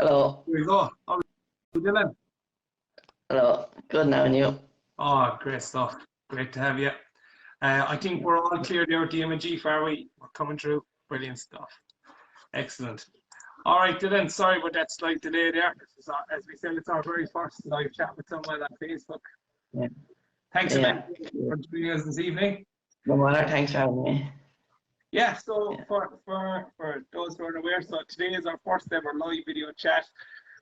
Hello. Here we go. How are you doing? Hello. Good now, and you? Oh, great stuff. Great to have you. I think we're all clear there with the M&G, far we? We're coming through. Brilliant stuff. Excellent. All right, Dylan, sorry about that slight delay there. As we said, it's our very first live chat with someone on Facebook. Yeah. Thanks a Yeah. million for joining us this evening. No matter. Thanks for having me. Yeah, so Yeah. for those who are unaware, so today is our first ever live video chat,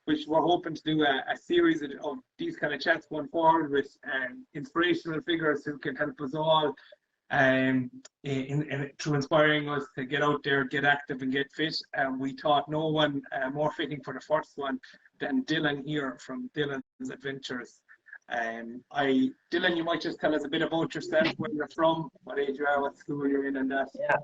which we're hoping to do a series of these kind of chats going forward with inspirational figures who can help us all through inspiring us to get out there, get active, and get fit. We thought no one more fitting for the first one than Dylan here from Dillons Adventures. Dylan, you might just tell us a bit about yourself, where you're from, what age you are, what school you're in, and that. Yeah.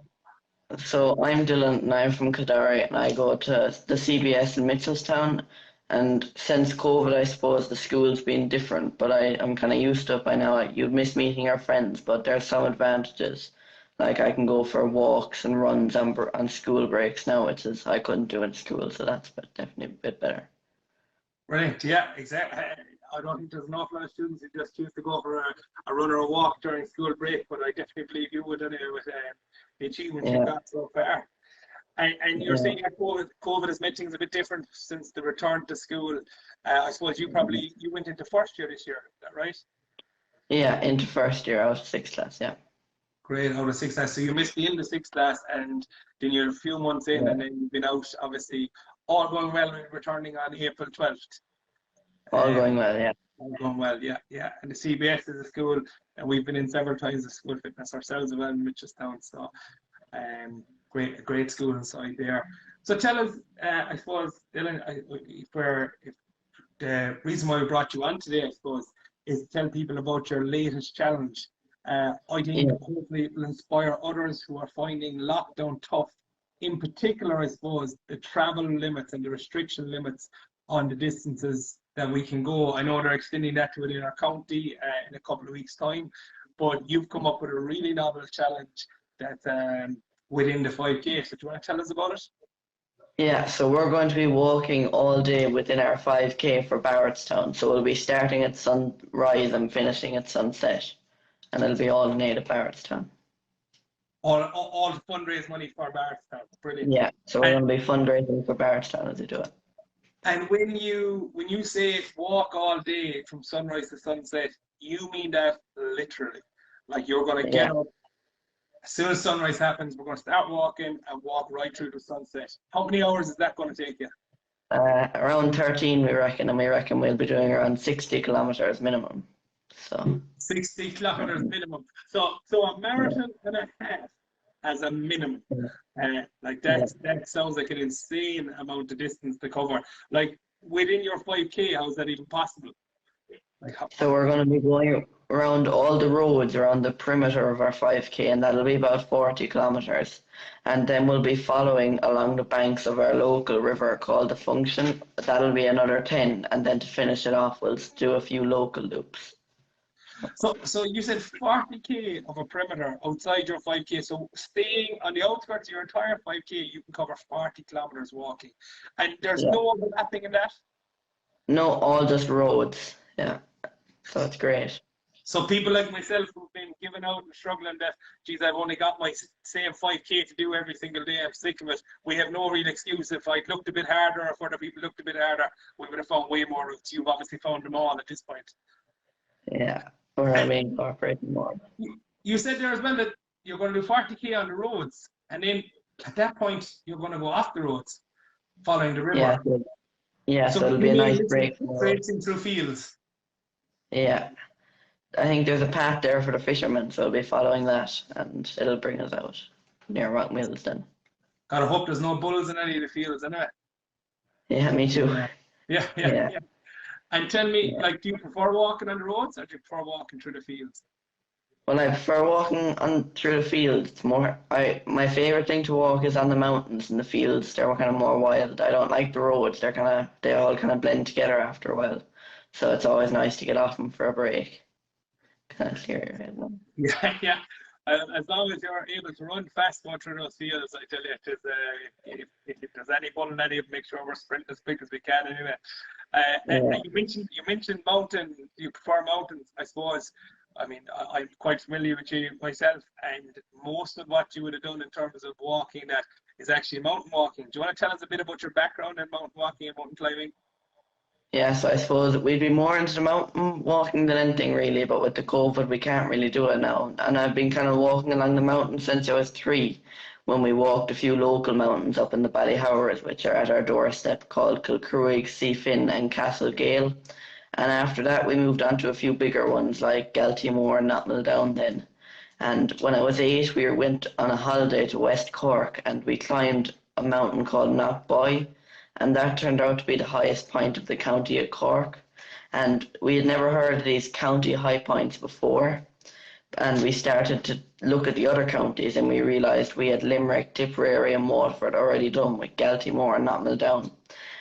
So I'm Dylan, and I'm from Kildare, and I go to the CBS in Mitchelstown. And since COVID, I suppose the school's been different, but I'm kind of used to it by now. You'd miss meeting our friends, but there's some advantages. Like I can go for walks and runs on school breaks now, which is I couldn't do in school, so that's definitely a bit better. Brilliant. Yeah, exactly. I don't think there's an awful lot of students who just choose to go for a run or a walk during school break, but I definitely believe you would anyway with the achievements you've got so far. And you're saying that COVID has made things a bit different since the return to school. I suppose you went into first year this year, is that right? Yeah, into first year, out of sixth class, yeah. Great, out of sixth class. So you missed the end of sixth class, and then you're a few months in, and then you've been out, obviously, all going well and returning on April 12th. All going well, yeah. All going well, yeah, yeah. And the CBS is a school, and we've been in several times of school fitness ourselves as well in Mitchelstown. So, great school inside there. So tell us, I suppose, Dylan, if the reason why we brought you on today, I suppose, is to tell people about your latest challenge. I think hopefully it will inspire others who are finding lockdown tough. In particular, I suppose, the travel limits and the restriction limits on the distances that we can go. I know they're extending that to within our county in a couple of weeks' time, but you've come up with a really novel challenge that's within the 5K. So do you want to tell us about it? Yeah, so we're going to be walking all day within our 5K for Barrettstown. So we'll be starting at sunrise and finishing at sunset. And it'll be all made at Barrettstown. All to fundraise money for Barrettstown. Brilliant. Yeah, so we're going to be fundraising for Barrettstown as we do it. And when you say walk all day from sunrise to sunset, you mean that literally. Like you're going to get up, as soon as sunrise happens, we're going to start walking and walk right through the sunset. How many hours is that going to take you? Around 13, we reckon, and we reckon we'll be doing around 60 kilometers minimum. So 60 kilometers minimum. So a marathon and a half as a minimum. Like that sounds like an insane amount of distance to cover. Like within your 5K, how is that even possible? So we're going to be going around all the roads around the perimeter of our 5K, and that'll be about 40 kilometers. And then we'll be following along the banks of our local river called the Function. That'll be another 10, and then to finish it off, we'll do a few local loops. So you said 40K of a perimeter outside your 5K. So staying on the outskirts of your entire 5K, you can cover 40 kilometers walking. And there's no overlapping in that? No, all just roads. Yeah. So it's great. So people like myself who've been giving out and struggling that, geez, I've only got my same 5K to do every single day, I'm sick of it. We have no real excuse. If I'd looked a bit harder, or if other people looked a bit harder, we would have found way more routes. You've obviously found them all at this point. Yeah. We're going to be incorporating more. You said there as well that you're going to do 40K on the roads, and then at that point you're going to go off the roads, following the river. Yeah, so it'll be a nice break. Racing through fields. Yeah. I think there's a path there for the fishermen, so we'll be following that, and it'll bring us out near Rock Mills then. Gotta hope there's no bulls in any of the fields anyway. Yeah, me too. Yeah. And tell me, like, do you prefer walking on the roads, or do you prefer walking through the fields? Well, I prefer walking through the fields. It's more, my favorite thing to walk is on the mountains and the fields. They're kind of more wild. I don't like the roads. They all kind of blend together after a while. So it's always nice to get off them for a break. Kind of clear your head. Yeah. As long as you're able to run fast going through those fields, I tell you, it is, if there's any fun in any of them, make sure we're sprinting as quick as we can anyway. Yeah. You mentioned mountain. You prefer mountains, I suppose. I mean, I'm quite familiar with you myself, and most of what you would have done in terms of walking that is actually mountain walking. Do you want to tell us a bit about your background in mountain walking and mountain climbing? Yeah, so I suppose we'd be more into the mountain walking than anything really, but with the COVID we can't really do it now. And I've been kind of walking along the mountain since I was 3, when we walked a few local mountains up in the Ballyhowers, which are at our doorstep, called Kilcruig, Seafin and Castlegale. And after that we moved on to a few bigger ones like Galtymore and Knocknaldown then. And when I was 8 we went on a holiday to West Cork and we climbed a mountain called Knockboy, and that turned out to be the highest point of the county of Cork. And we had never heard of these county high points before. And we started to look at the other counties and we realised we had Limerick, Tipperary and Waterford already done with Galtymore and Knocknaldown.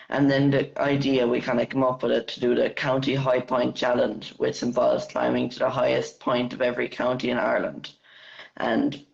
And then the idea, we kind of came up with it to do the County High Point Challenge, which involves climbing to the highest point of every county in Ireland. And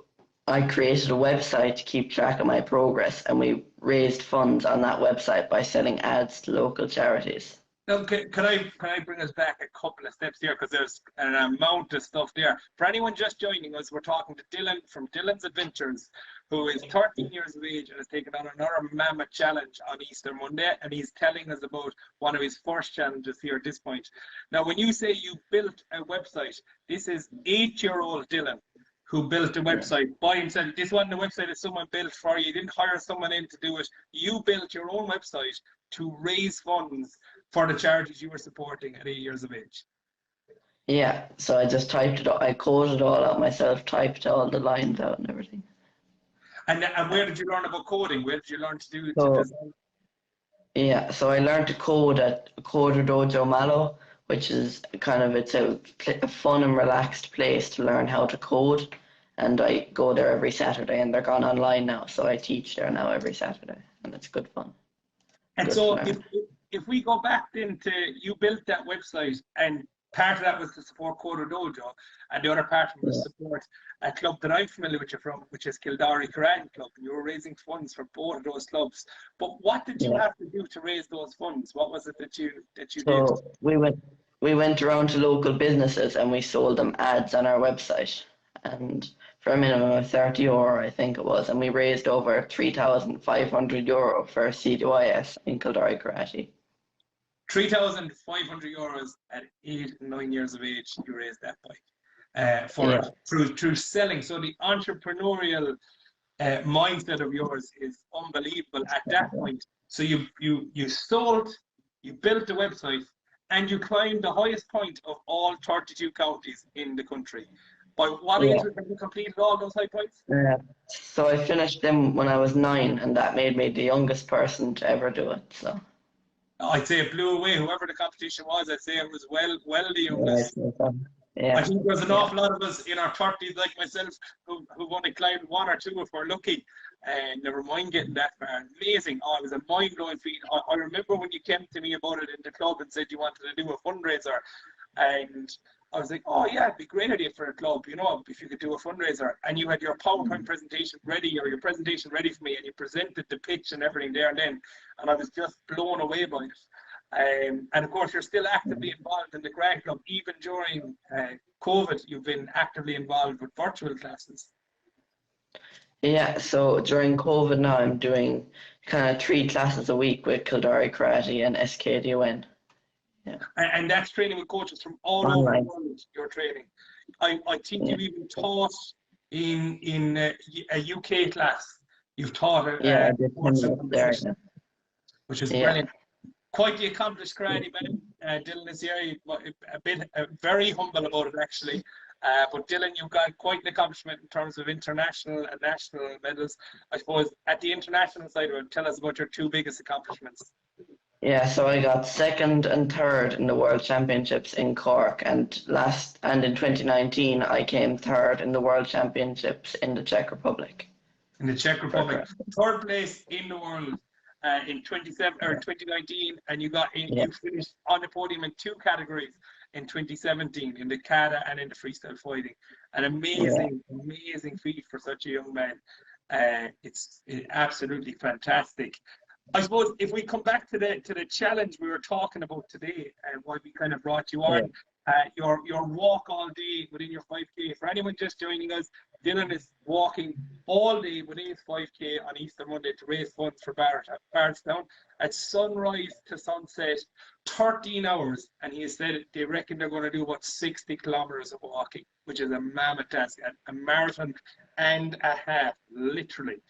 I created a website to keep track of my progress, and we raised funds on that website by selling ads to local charities. Now, can I bring us back a couple of steps here, because there's an amount of stuff there. For anyone just joining us, we're talking to Dylan from Dillons Adventures, who is 13 years of age and has taken on another mammoth challenge on Easter Monday, and he's telling us about one of his first challenges here at this point. Now, when you say you built a website, this is 8-year-old Dylan who built a website by himself. This wasn't a website that someone built for you. You didn't hire someone in to do it. You built your own website to raise funds for the charities you were supporting at 8 years of age. Yeah, so I just typed it out. I coded it all out myself, typed all the lines out and everything. And where did you learn about coding? Where did you learn to do So, to design? yeah, so I learned to code at Coder Dojo Mallow, which is kind of, it's a fun and relaxed place to learn how to code. And I go there every Saturday, and they're gone online now, so I teach there now every Saturday, and it's good fun. And Good so to learn. if we go back into, you built that website, and part of that was to support Coder Dojo, and the other part was to support a club that I'm familiar with you from, which is Kildare Karate Club. You were raising funds for both of those clubs. But what did you Yeah. have to do to raise those funds? What was it that you did? So we went around to local businesses and we sold them ads on our website, and for a minimum of €30, I think it was, and we raised over €3,500 for CDYS in Kildare Karate. €3,500 at 8 and 9 years of age. You raised that by through selling. So the entrepreneurial mindset of yours is unbelievable at that point. So you sold, you built the website, and you climbed the highest point of all 32 counties in the country. By what age have you completed all those high points? So I finished them when I was 9, and that made me the youngest person to ever do it. So I'd say it blew away whoever the competition was. I'd say it was well the youngest. I think there's an awful lot of us in our 30s, like myself, who've only climbed 1 or 2 if we're lucky, and never mind getting that far. Amazing. Oh, it was a mind-blowing feat. I remember when you came to me about it in the club and said you wanted to do a fundraiser, and I was like, oh yeah, it'd be a great idea for a club, you know, if you could do a fundraiser. And you had your PowerPoint presentation ready, or your presentation ready for me, and you presented the pitch and everything there and then, and I was just blown away by it. And of course, you're still actively involved in the Grad Club. Even during COVID, you've been actively involved with virtual classes. Yeah, so during COVID now I'm doing kind of 3 classes a week with Kildare Karate and SKDON. Yeah. And that's training with coaches from all over the world. You're training. I think you even taught in a UK class. You've taught I did there, which is brilliant. Quite the accomplished karate man. Dylan is here, very humble about it actually. But Dylan, you've got quite an accomplishment in terms of international and national medals. I suppose at the international side of it, tell us about your 2 biggest accomplishments. Yeah, so I got 2nd and 3rd in the World Championships in Cork, and in 2019 I came 3rd in the World Championships in the Czech Republic. In the Czech Republic, 3rd place in the world in 2019, and you finished on the podium in 2 categories. in 2017 in the kata and in the freestyle fighting. An Yeah. amazing feat for such a young man. It's absolutely fantastic. I suppose if we come back to the challenge we were talking about today and why we kind of brought you Yeah. on, your walk all day within your 5K. For anyone just joining us, Dillon is walking all day within his 5K on Easter Monday to raise funds for Barrettstown at sunrise to sunset, 13 hours. And he said they reckon they're going to do about 60 kilometers of walking, which is a mammoth task, a marathon and a half, literally.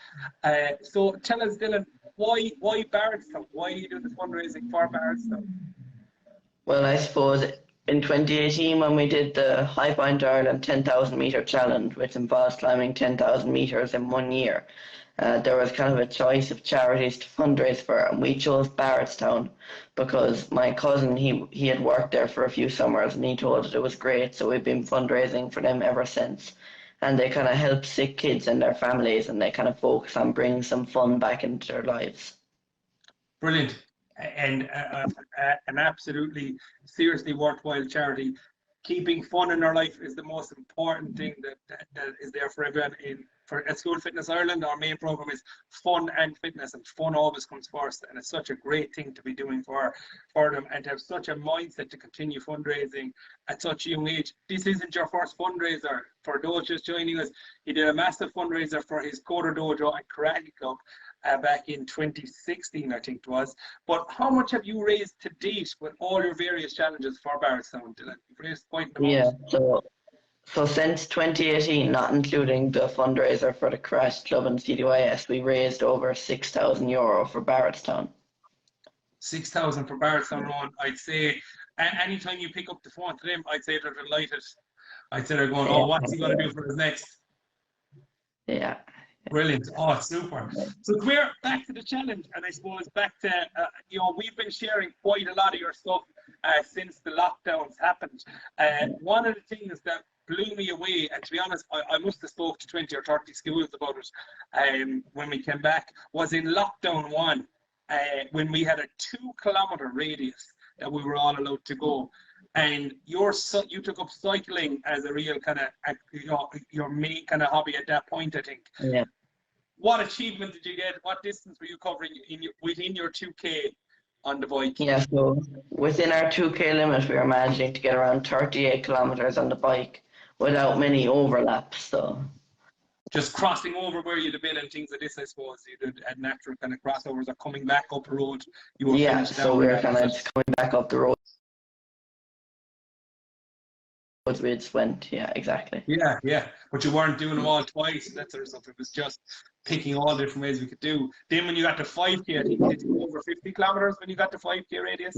So tell us, Dillon, why Barrettstown? Why are you doing this fundraising for Barrettstown? Well, I suppose in 2018 when we did the High Point Ireland 10,000 meter challenge, which involves climbing 10,000 meters in 1 year, there was kind of a choice of charities to fundraise for, and we chose Barrettstown because my cousin he had worked there for a few summers and he told us it was great, so we've been fundraising for them ever since. And they kind of help sick kids and their families, and they kind of focus on bringing some fun back into their lives. Brilliant. And an absolutely seriously worthwhile charity. Keeping fun in our life is the most important thing that is there for everyone. At School Fitness Ireland, our main program is fun and fitness, and fun always comes first. And it's such a great thing to be doing for them, and to have such a mindset to continue fundraising at such a young age. This isn't your first fundraiser. For those just joining us, he did a massive fundraiser for his Kodo Dojo and Karate Club back in 2016, I think it was. But how much have you raised to date with all your various challenges for Barrettstown, Dillon? You've raised quite an amount. Yeah, so since 2018, not including the fundraiser for the Karate Club and CDYS, we raised over €6,000 for Barrettstown. 6,000 for Barrettstown alone. I'd say anytime you pick up the phone to them, I'd say they're delighted. I'd say they're going, oh, what's he going to do for his next? Yeah. Brilliant. Oh, super. So we're back to the challenge, and I suppose back to, we've been sharing quite a lot of your stuff since the lockdowns happened. One of the things that blew me away, and to be honest, I must have spoke to 20 or 30 schools about it when we came back, was in lockdown one, when we had a 2-kilometer radius that we were all allowed to go. And you took up cycling as a real kind of your main kind of hobby at that point, I think. Yeah. What achievement did you get? What distance were you covering within your 2K on the bike? Yeah, so within our 2K limit, we were managing to get around 38 kilometers on the bike without many overlaps. So just crossing over where you'd have been and things like this, I suppose. You had natural kind of crossovers or coming back up the road. You were yeah, so we were kind of just coming back up the road. We just went, yeah, exactly. Yeah, but you weren't doing them all twice, that sort of stuff. It was just picking all the different ways we could do. Then when you got to 5K, I think did you go over 50 kilometers when you got to 5K radius?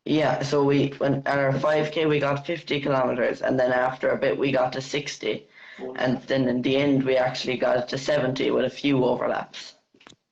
Yeah, so when at our 5K we got 50 kilometers, and then after a bit we got to 60, and then in the end we actually got it to 70 with a few overlaps.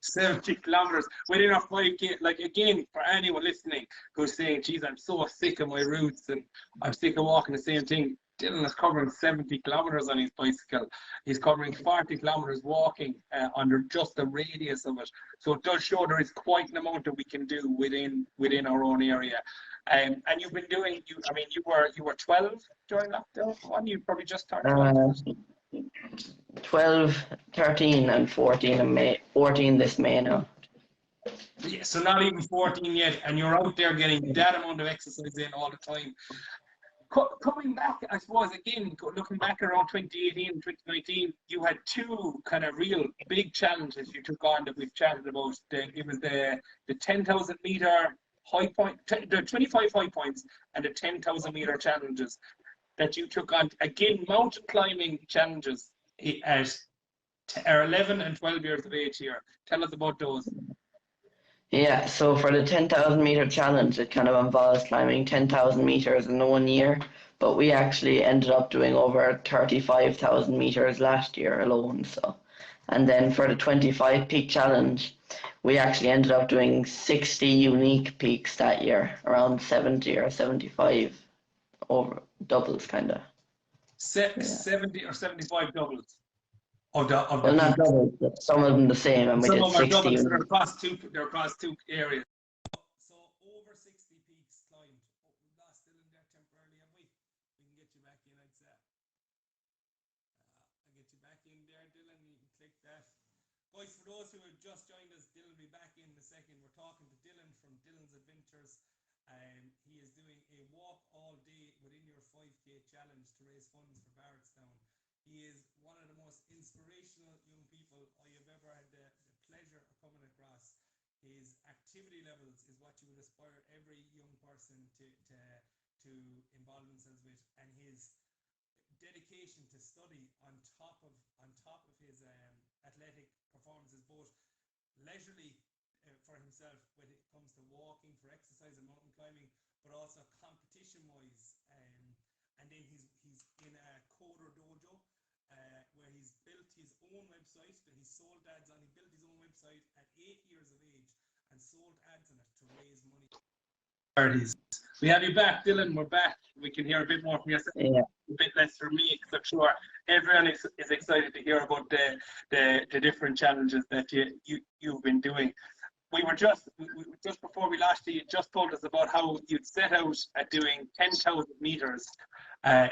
70 kilometers within our 5K. Like, again, for anyone listening who's saying, geez, I'm so sick of my routes and I'm sick of walking the same thing, Dillon is covering 70 kilometers on his bicycle. He's covering 40 kilometers walking under just the radius of it. So it does show there is quite an amount that we can do within our own area. And you've been doing, you were 12 during lockdown one. You probably just started. 12, 13, and 14 in May. 14 this May now. Yeah, so not even 14 yet, and you're out there getting that amount of exercise in all the time. Coming back, I suppose, again, looking back around 2018 and 2019, you had two kind of real big challenges you took on that we've chatted about. It was the 10,000 meter high point, the 25 high points, and the 10,000 meter challenges that you took on. Again, mountain climbing challenges at 11 and 12 years of age here. Tell us about those. Yeah, so for the 10,000 meter challenge, it kind of involves climbing 10,000 meters in 1 year, but we actually ended up doing over 35,000 meters last year alone. So, and then for the 25 peak challenge, we actually ended up doing 60 unique peaks that year, around 70 or 75 over doubles, kind of. 70 or 75 doubles. Well, not doubles, but some of them the same, and we did 60. Doubles, so they're across two areas. So over 60 peaks climbed. We lost that. Guys, for those who have just joined us, Dylan will be back in a second. We're talking to Dylan from Dillons Adventures. He is doing a walk all day within your 5K challenge to raise funds for Barrettstown. He is one of the most inspirational young people I have ever had the pleasure of coming across. His activity levels is what you would aspire every young person to involve themselves with, and his dedication to study on top of his athletic performances, both leisurely for himself when it comes to walking, for exercise and mountain climbing, but also competition wise. And then he's in a coder dojo where he's built his own website that he sold ads on. He built his own website at 8 years of age and sold ads on it to raise money. We have you back, Dylan. We're back. We can hear a bit more from yourself. Yeah. A bit less from me, because I'm sure everyone is excited to hear about the different challenges that you've been doing. We just before we lost you just told us about how you'd set out at doing 10,000 meters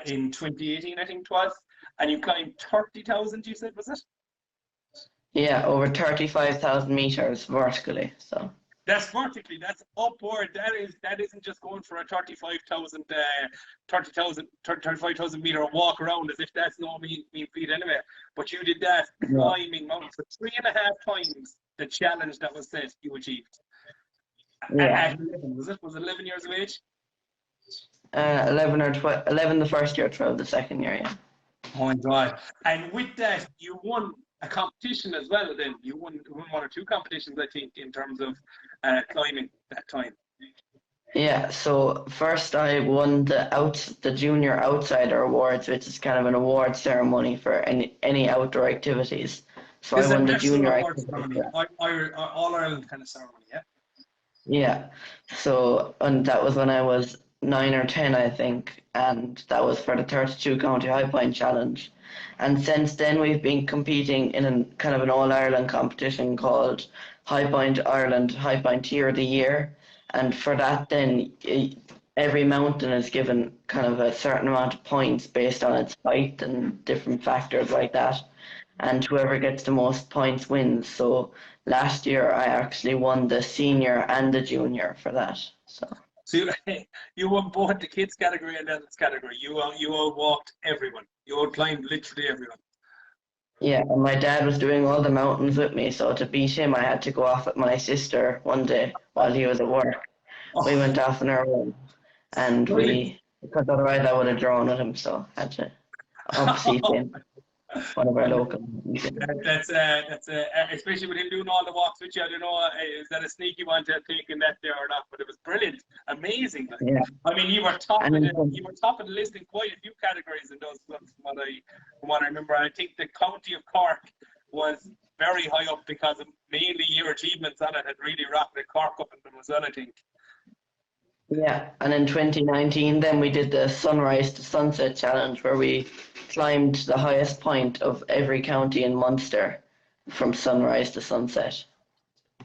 in 2018, I think it was, and you climbed 30,000. You said, was it? Yeah, over 35,000 meters vertically. So that's vertically. That's upward. That isn't just going for a 35,000 meter walk around as if that's not mean feet anyway. But you did that climbing mountains for 3.5 times the challenge that was set. You achieved. Yeah. At 11, was it? Was it 11 years of age? 11 or 12, 11 the first year, 12 the second year. Yeah. Oh my God! And with that, you won a competition as well. Then you won 1 or 2 competitions, I think, in terms of climbing that time. Yeah, so first I won the Junior Outsider Awards, which is kind of an award ceremony for any outdoor activities. So I won the Junior ceremony, All Ireland kind of ceremony, yeah. Yeah, so and that was when I was 9 or 10, I think, and that was for the 32 County High Point Challenge. And since then we've been competing in kind of an All Ireland competition called High Point Ireland High Point Year of the Year. And for that, then every mountain is given kind of a certain amount of points based on its height and different factors like that. And whoever gets the most points wins. So last year I actually won the senior and the junior for that. So you won both the kids category and adults category. You outwalked everyone. You outclimbed literally everyone. Yeah, and my dad was doing all the mountains with me, so to beat him I had to go off with my sister one day while he was at work. We went off on our own, and because otherwise I would have drawn with him, so I had to obviously him. One of our local. That's especially with him doing all the walks with you. I don't know, is that a sneaky one to have taken that there or not? But it was brilliant, amazing. Yeah. I mean, you were top of the list in quite a few categories in those clubs, from what I remember. I think the County of Cork was very high up because of mainly your achievements on it had really rocketed Cork up in them as well, I think. Yeah, and in 2019 then we did the Sunrise to Sunset Challenge, where we climbed the highest point of every county in Munster from sunrise to sunset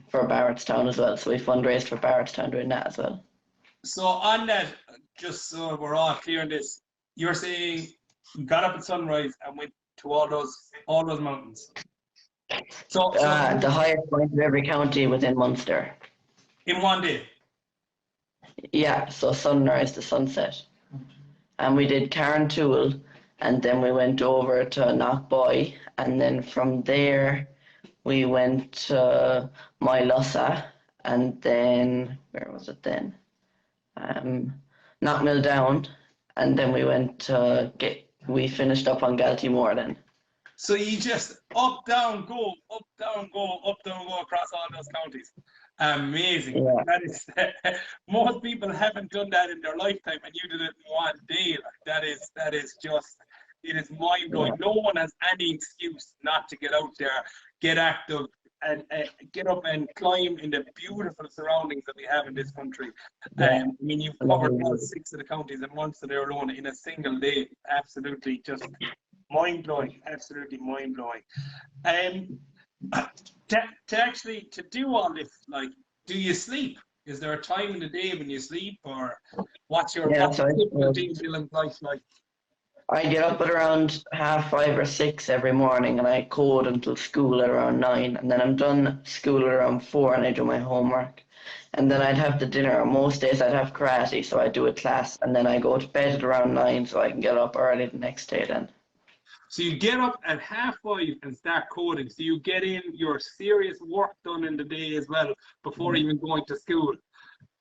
for Barrettstown as well. So we fundraised for Barrettstown doing that as well. So on that, just so we're all clear on this, you're saying you got up at sunrise and went to all those mountains. So the highest point of every county within Munster. In one day? Yeah, so sunrise to sunset. And we did Carrantoul, and then we went over to Knockboy, and then from there we went to Moylussa, and then where was it then? Knockmill Down, and then we we finished up on Galtymore then. So you just up, down, go across all those counties. Amazing. Yeah. That is most people haven't done that in their lifetime, and you did it in one day. That is just, it is mind blowing. Yeah. No one has any excuse not to get out there, get active, and get up and climb in the beautiful surroundings that we have in this country. Yeah. I mean, you've covered all 6 of the counties in Munster there alone in a single day. Absolutely, just mind blowing. Absolutely mind blowing. To do all this, like, do you sleep? Is there a time in the day when you sleep, or what's your typical day feeling like? I get up at around 5:30 or 6 every morning, and I code until school at around 9, and then I'm done school at around 4, and I do my homework. And then I'd have the dinner. Most days I'd have karate, so I do a class, and then I go to bed at around 9, so I can get up early the next day then. So you get up at 5:30 and start coding. So you get in your serious work done in the day as well before even going to school.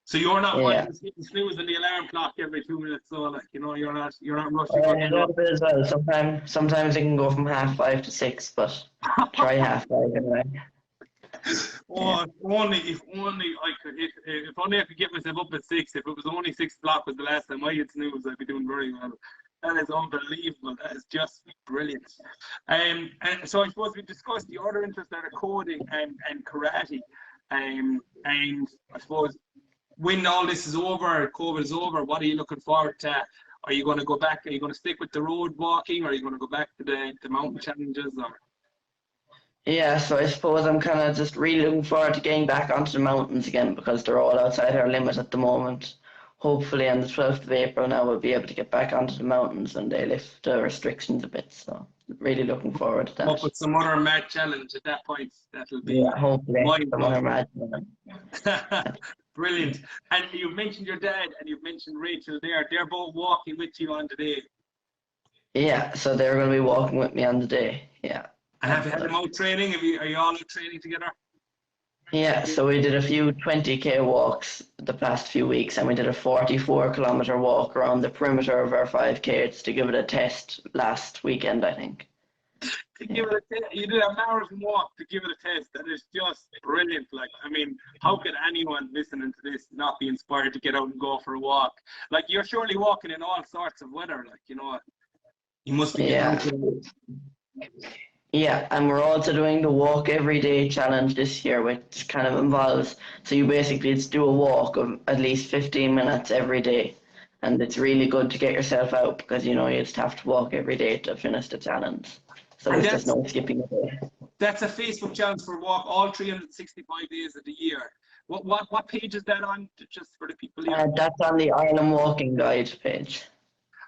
So you're not Yeah. wanting to snooze on the alarm clock every 2 minutes. So like, you know, you're not I rushing out the do door. a bit as well. Sometimes it can go from 5:30 to 6, but try 5:30 anyway. Yeah. Oh, if only I could, if only I could get myself up at 6. If it was only 6 o'clock was the last time I had snooze, I'd be doing very well. That is unbelievable. That is just brilliant. And so I suppose we discussed the other interests that are coding and karate. And I suppose when all this is over, COVID is over, what are you looking forward to? Are you going to go back? Are you going to stick with the road walking? Or are you going to go back to the mountain challenges? Or Yeah, so I suppose I'm kind of just really looking forward to getting back onto the mountains again because they're all outside our limit at the moment. Hopefully on the 12th of April now we'll be able to get back onto the mountains and they lift the restrictions a bit. So really looking forward to come up that. with some other mad challenge at that point? That'll be Yeah, hopefully. mind Some other blowing. match. Brilliant. And you've mentioned your dad and you've mentioned Rachel there. They're both walking with you on today. Yeah, so they're going to be walking with me on the day. Yeah. And have you had them out training? Are you all out training together? Yeah, so we did a few 20K walks the past few weeks, and we did a 44-kilometer walk around the perimeter of our 5K to give it a test last weekend, I think. To give it a test, you did a marathon walk to give it a test. That is just brilliant. Like, I mean, how could anyone listening to this not be inspired to get out and go for a walk? Like, you're surely walking in all sorts of weather. Like, you know, you must be getting out Yeah. there. Yeah, and we're also doing the walk every day challenge this year, which kind of involves, so you basically just do a walk of at least 15 minutes every day. And it's really good to get yourself out because, you know, you just have to walk every day to finish the challenge. So And there's just no skipping a day. that's a Facebook challenge for walk all 365 days of the year. What page is that on? Just for the people here. That's on the Ireland Walking Guide page.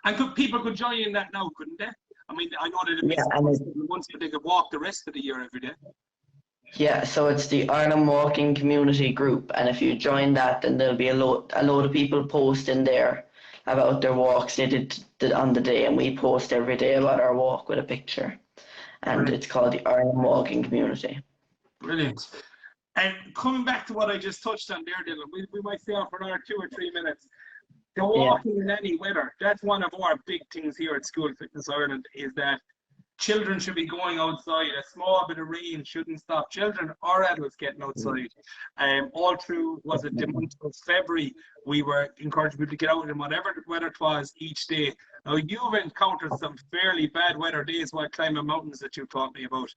And people could join in that now, couldn't they? I mean, I know that it Yeah, missed and once, but they could walk the rest of the year every day. yeah, so it's the Ireland Walking Community Group, and if you join that, then there'll be a load of people post in there about their walks they did on the day, and we post every day about our walk with a picture, and Brilliant. it's called the Ireland Walking Community. Brilliant. And coming back to what I just touched on there, Dylan, we might stay on for another 2 or 3 minutes. The walking in any weather, that's one of our big things here at School Fitness Ireland, is that children should be going outside. A small bit of rain shouldn't stop children or adults getting outside. All through, was it the month of February, we were encouraging people to get out in whatever the weather it was each day. Now, you've encountered some fairly bad weather days while climbing mountains that you taught me about.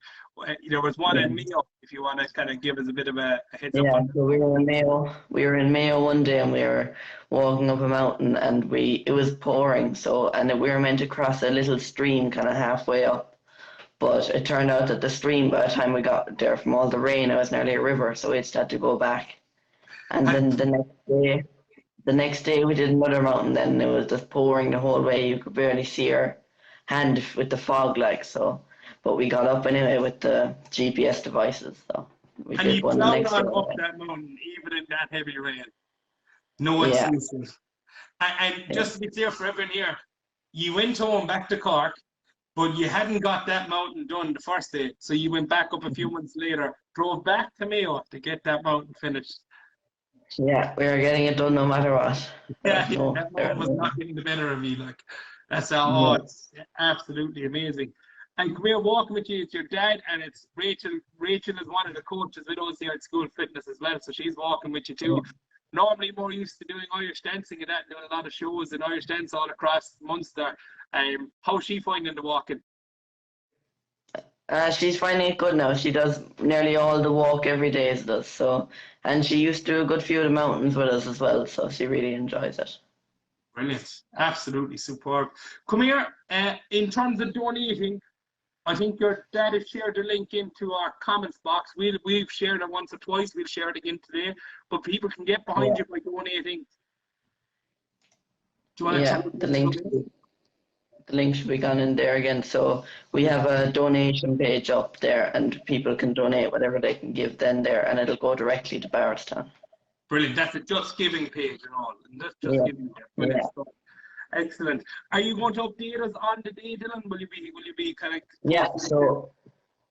There was one in Mayo, if you want to kind of give us a bit of a heads up Yeah, on so we were in Mayo. We were in Mayo one day, and we were walking up a mountain, and it was pouring. And we were meant to cross a little stream, kind of halfway up. But it turned out that the stream, by the time we got there from all the rain, it was nearly a river, so we just had to go back. And then the next day we did another mountain. Then it was just pouring the whole way. You could barely see our hand with the fog, like so. But we got up anyway with the GPS devices, so we And did you one the plowed next day. on up that mountain, even in that heavy rain. No Yeah. excuses. And just to be clear for everyone here, you went home back to Cork, but you hadn't got that mountain done the first day. So you went back up a few months later, drove back to Mayo to get that mountain finished. Yeah, we were getting it done no matter what. Yeah, that mountain was not getting the better of me. Like, that's how, it's absolutely amazing. And come here, walking with you, it's your dad, and it's Rachel. Rachel is one of the coaches with us here at School Fitness as well, so she's walking with you too. Normally more used to doing Irish dancing and that, doing a lot of shows in Irish dance all across Munster. How's she finding the walking? She's finding it good now. She does nearly all the walk every day, she does. So, and she used to do a good few of the mountains with us as well, so she really enjoys it. Brilliant, absolutely superb. Come here, in terms of donating, I think your dad has shared the link into our comments box. We've shared it once or twice. We'll share it again today. But people can get behind you by donating. Do you want to tell them the link? the link should be gone in there again. So we have a donation page up there, and people can donate whatever they can give then there, and it'll go directly to Barrettstown. Brilliant. That's a Just Giving page and all. And that's Just Yeah, Giving there. Brilliant yeah, stuff. Excellent. Are you going to update us on the day, Dylan? Will you be kind of yeah. posting? So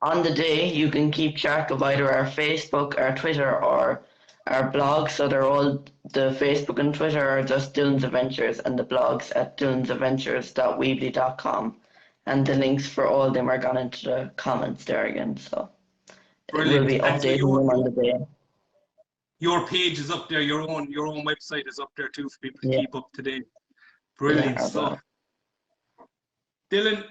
on the day, you can keep track of either our Facebook, our Twitter, or our blog. So they're all, the Facebook and Twitter are just Dillons Adventures, and the blog's at dillonsadventures.weebly.com. And the links for all of them are gone into the comments there again. So we'll Brilliant. be And so updating them on the day. your page is up there, your own website is up there too for people to Yeah, keep up to date. yeah, Brilliant as stuff. well. Dylan,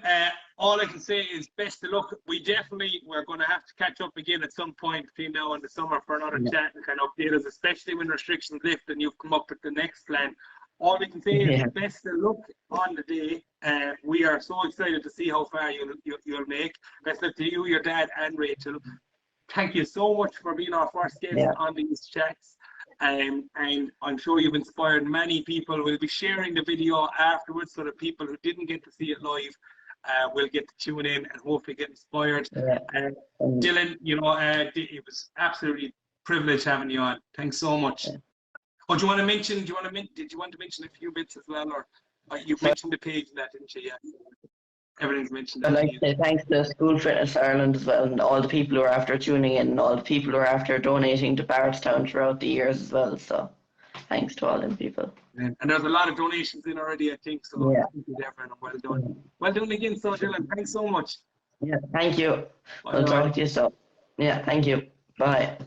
all I can say is best of luck. We're going to have to catch up again at some point between now and the summer for another Yeah, chat and kind of update us, especially when restrictions lift and you've come up with the next plan. All I can say is yeah, best of luck on the day. We are so excited to see how far you'll make. Best of luck to you, your dad, and Rachel. Thank you so much for being our first guest yeah, on these chats. And I'm sure you've inspired many people. We'll be sharing the video afterwards so that people who didn't get to see it live will get to tune in and hopefully get inspired. yeah. Dylan, it was absolutely privilege having you on. Thanks so much. Yeah. Oh, did you want to mention a few bits as well, or you've mentioned the page and that, didn't you? Yeah, everything's mentioned I'd that. like to say thanks to School Fitness Ireland as well, and all the people who are after tuning in, and all the people who are after donating to Barrettstown throughout the years as well. So thanks to all them people. And there's a lot of donations in already, I think. So Yeah. thank you, everyone. Well done. Well done again, so Dylan. Thanks so much. Yeah, thank you. Bye I'll bye. talk to you soon. Yeah, thank you. Bye.